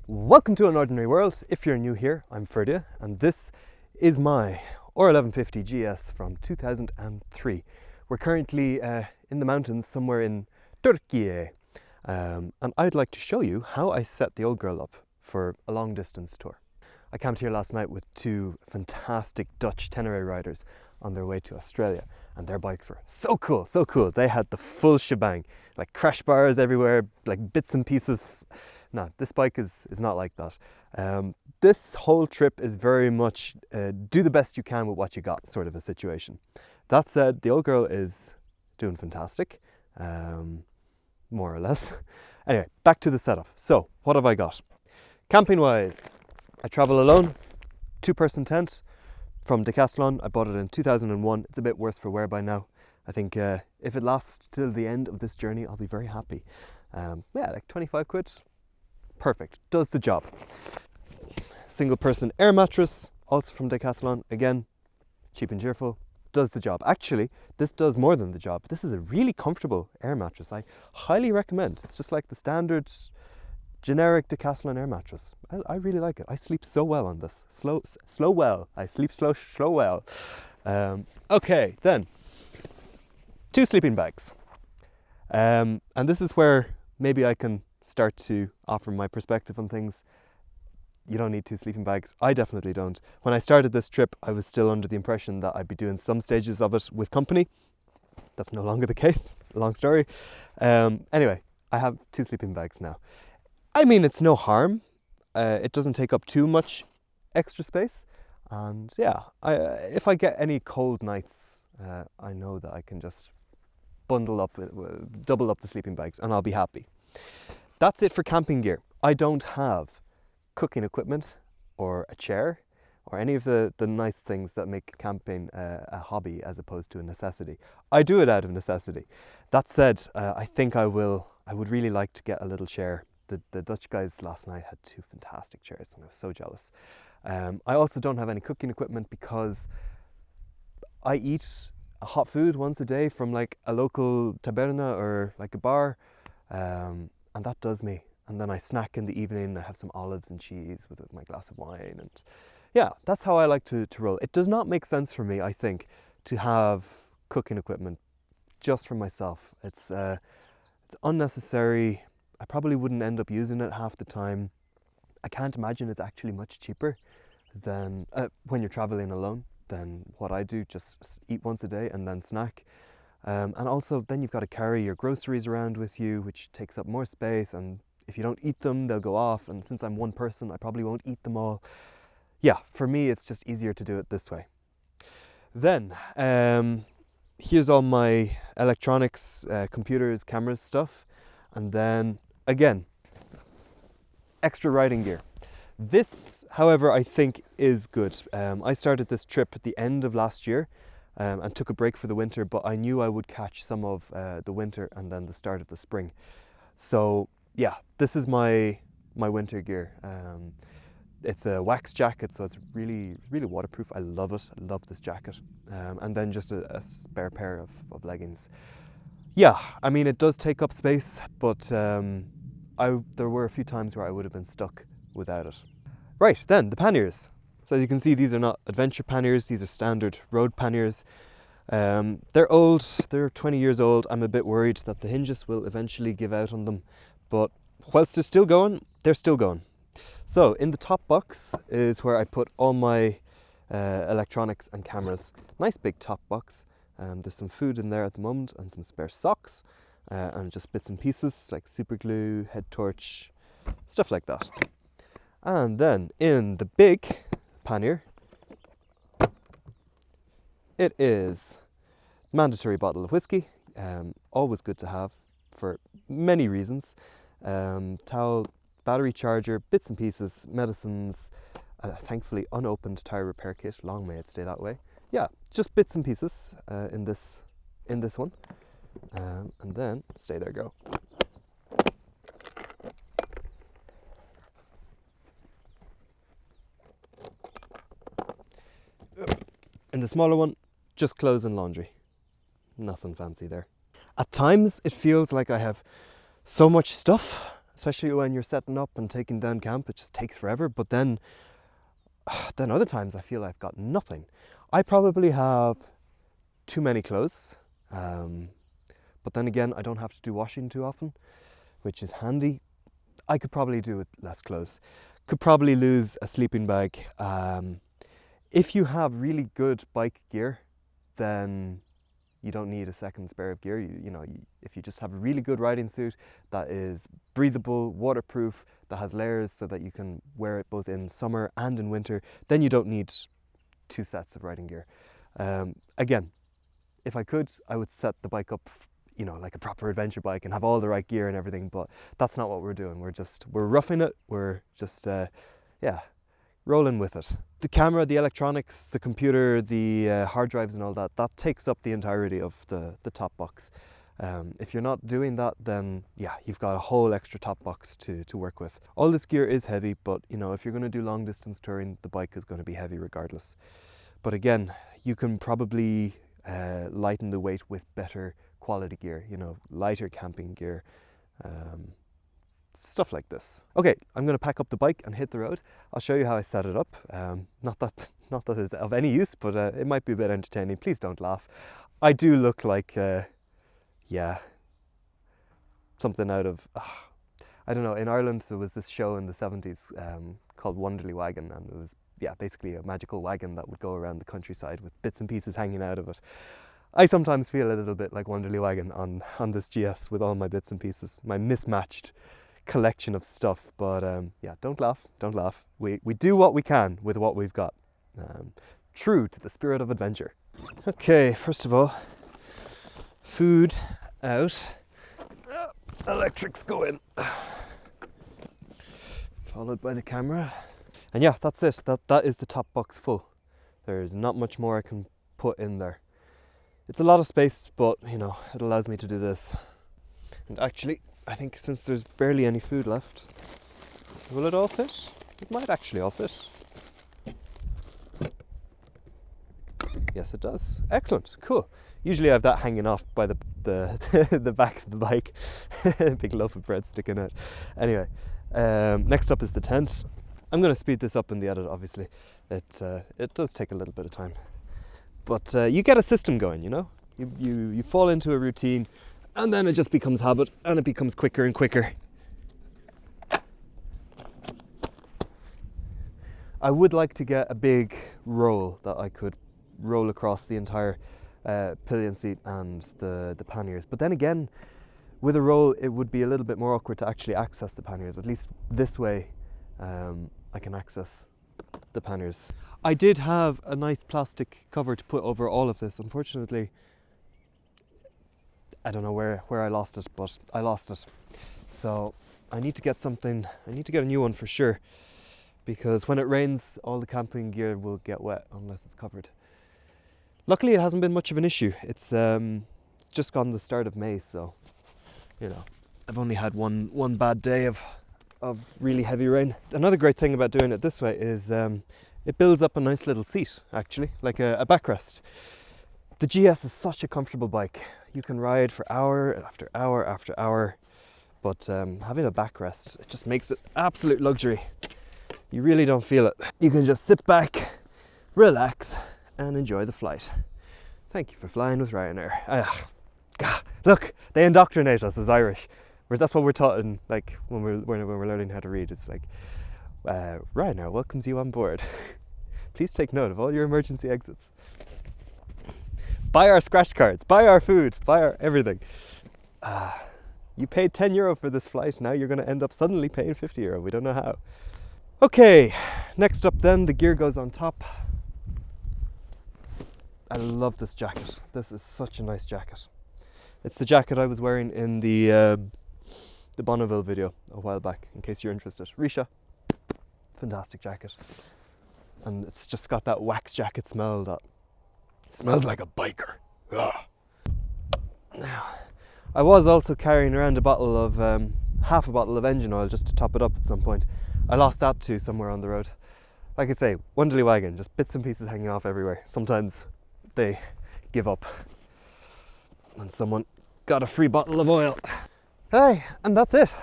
Welcome to An Ordinary World. If you're new here, I'm Ferdia, and this is my R1150 GS from 2003. We're currently in the mountains somewhere in Turkey, and I'd like to show you how I set the old girl up for a long distance tour. I camped here last night with two fantastic Dutch Tenere riders on their way to Australia, and their bikes were so cool, so cool. They had the full shebang, like crash bars everywhere, like bits and pieces. No, this bike is not like that. This whole trip is very much do the best you can with what you got sort of a situation. That said, the old girl is doing fantastic, more or less. Anyway, back to the setup. So, what have I got? Camping wise, I travel alone, 2-person tent from Decathlon. I bought it in 2001. It's a bit worse for wear by now. I think if it lasts till the end of this journey, I'll be very happy. Yeah, like 25 quid. Perfect, does the job. Single person air mattress, also from Decathlon. Again, cheap and cheerful, does the job. Actually, this does more than the job. This is a really comfortable air mattress. I highly recommend. It's just like the standard generic Decathlon air mattress. I really like it. I sleep so well on this. Slow well. I sleep slow well. Okay, then 2 sleeping bags. And this is where maybe I can start to offer my perspective on things. You don't need 2 sleeping bags. I definitely don't. When I started this trip, I was still under the impression that I'd be doing some stages of it with company. That's no longer the case. Long story. Anyway, I have 2 sleeping bags now. I mean, it's no harm. It doesn't take up too much extra space. And yeah, if I get any cold nights, I know that I can just double up the sleeping bags and I'll be happy. That's it for camping gear. I don't have cooking equipment or a chair or any of the nice things that make camping a hobby as opposed to a necessity. I do it out of necessity. That said, I think I would really like to get a little chair. The Dutch guys last night had 2 fantastic chairs and I was so jealous. I also don't have any cooking equipment because I eat a hot food once a day from like a local taberna or like a bar, and that does me. And then I snack in the evening. I have some olives and cheese with my glass of wine, and yeah, that's how I like to roll. It does not make sense for me, I think, to have cooking equipment just for myself. It's unnecessary. I probably wouldn't end up using it half the time. I can't imagine it's actually much cheaper than when you're traveling alone than what I do, just eat once a day and then snack. And also then you've got to carry your groceries around with you, which takes up more space, and if you don't eat them, they'll go off, and since I'm one person, I probably won't eat them all. Yeah, for me, it's just easier to do it this way. Then, here's all my electronics, computers, cameras, stuff. And then, again, extra riding gear. This, however, I think is good. I started this trip at the end of last year and took a break for the winter, but I knew I would catch some of the winter and then the start of the spring. So, yeah, this is my winter gear. It's a wax jacket, so it's really, really waterproof. I love it. I love this jacket. And then just a spare pair of leggings. Yeah, I mean, it does take up space, but there were a few times where I would have been stuck without it. Right, then the panniers. So as you can see, these are not adventure panniers. These are standard road panniers. They're old. They're 20 years old. I'm a bit worried that the hinges will eventually give out on them. But whilst they're still going, they're still going. So in the top box is where I put all my electronics and cameras. Nice big top box. There's some food in there at the moment and some spare socks and just bits and pieces like super glue, head torch, stuff like that. And then in the big pannier, it is mandatory bottle of whiskey, always good to have for many reasons. Towel, battery charger, bits and pieces, medicines, thankfully unopened tire repair kit, long may it stay that way. Yeah, just bits and pieces in this one, and then stay there, go. In the smaller one, just clothes and laundry. Nothing fancy there. At times it feels like I have so much stuff especially when you're setting up and taking down camp. It just takes forever. But then other times I feel I've got nothing. I probably have too many clothes, but then again, I don't have to do washing too often, which is handy. I could probably do with less clothes. Could probably lose a sleeping bag. If you have really good bike gear, then you don't need a second spare of gear. If you just have a really good riding suit that is breathable, waterproof, that has layers so that you can wear it both in summer and in winter, then you don't need 2 sets of riding gear. Again, if I could, I would set the bike up, like a proper adventure bike and have all the right gear and everything, but that's not what we're doing. We're roughing it. We're just, rolling with it. The camera, the electronics, the computer, the hard drives and all that takes up the entirety of the top box. If you're not doing that, then yeah, you've got a whole extra top box to work with. All this gear is heavy, but if you're going to do long distance touring, the bike is going to be heavy regardless. But again, you can probably lighten the weight with better quality gear, lighter camping gear, stuff like this. Okay, I'm going to pack up the bike and hit the road. I'll show you how I set it up. Not that it's of any use, but it might be a bit entertaining. Please don't laugh. I do look like, something out of, I don't know, in Ireland there was this show in the 70s called Wonderly Wagon, and it was basically a magical wagon that would go around the countryside with bits and pieces hanging out of it. I sometimes feel a little bit like Wonderly Wagon on this GS with all my bits and pieces, my mismatched collection of stuff. But don't laugh. We do what we can with what we've got. True to the spirit of adventure. Okay, first of all, food out, electrics go in, followed by the camera. And yeah, that's it. That is the top box full. There's not much more I can put in there. It's a lot of space, but it allows me to do this. And actually, I think since there's barely any food left, will it all fit? It might actually all fit. Yes, it does. Excellent, cool. Usually I have that hanging off by the the back of the bike. Big loaf of bread sticking out. Anyway, next up is the tent. I'm going to speed this up in the edit, obviously. It does take a little bit of time. But you get a system going, You fall into a routine, and then it just becomes habit, and it becomes quicker and quicker. I would like to get a big roll that I could roll across the entire pillion seat and the panniers. But then again, with a roll, it would be a little bit more awkward to actually access the panniers. At least this way, I can access the panniers. I did have a nice plastic cover to put over all of this. Unfortunately, I don't know where I lost it, but I lost it. So I need to get a new one for sure, because when it rains, all the camping gear will get wet unless it's covered. Luckily, it hasn't been much of an issue. It's just gone the start of May, so I've only had one bad day of really heavy rain. Another great thing about doing it this way is it builds up a nice little seat, actually, like a backrest. The GS is such a comfortable bike. You can ride for hour after hour after hour, but having a backrest, it just makes it absolute luxury. You really don't feel it. You can just sit back, relax, and enjoy the flight. Thank you for flying with Ryanair. Look, they indoctrinate us as Irish. That's what we're taught in, like, when we're learning how to read. It's like, Ryanair welcomes you on board. Please take note of all your emergency exits. Buy our scratch cards, buy our food, buy our everything. You paid €10 for this flight, now you're going to end up suddenly paying €50. We don't know how. Okay, next up then, the gear goes on top. I love this jacket. This is such a nice jacket. It's the jacket I was wearing in the Bonneville video a while back, in case you're interested. Risha, fantastic jacket. And it's just got that wax jacket smell that smells like a biker. Ugh. Now, I was also carrying around half a bottle of engine oil just to top it up at some point. I lost that too somewhere on the road. Like I say, Wonderly Wagon, just bits and pieces hanging off everywhere. Sometimes they give up and someone got a free bottle of oil. Hey, and that's it.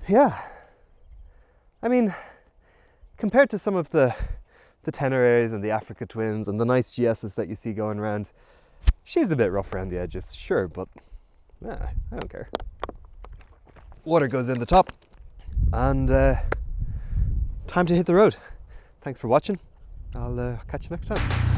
yeah, I mean, compared to some of the Teneres and the Africa Twins and the nice GSs that you see going around, she's a bit rough around the edges, sure, but I don't care. Water goes in the top, and time to hit the road. Thanks for watching. I'll catch you next time.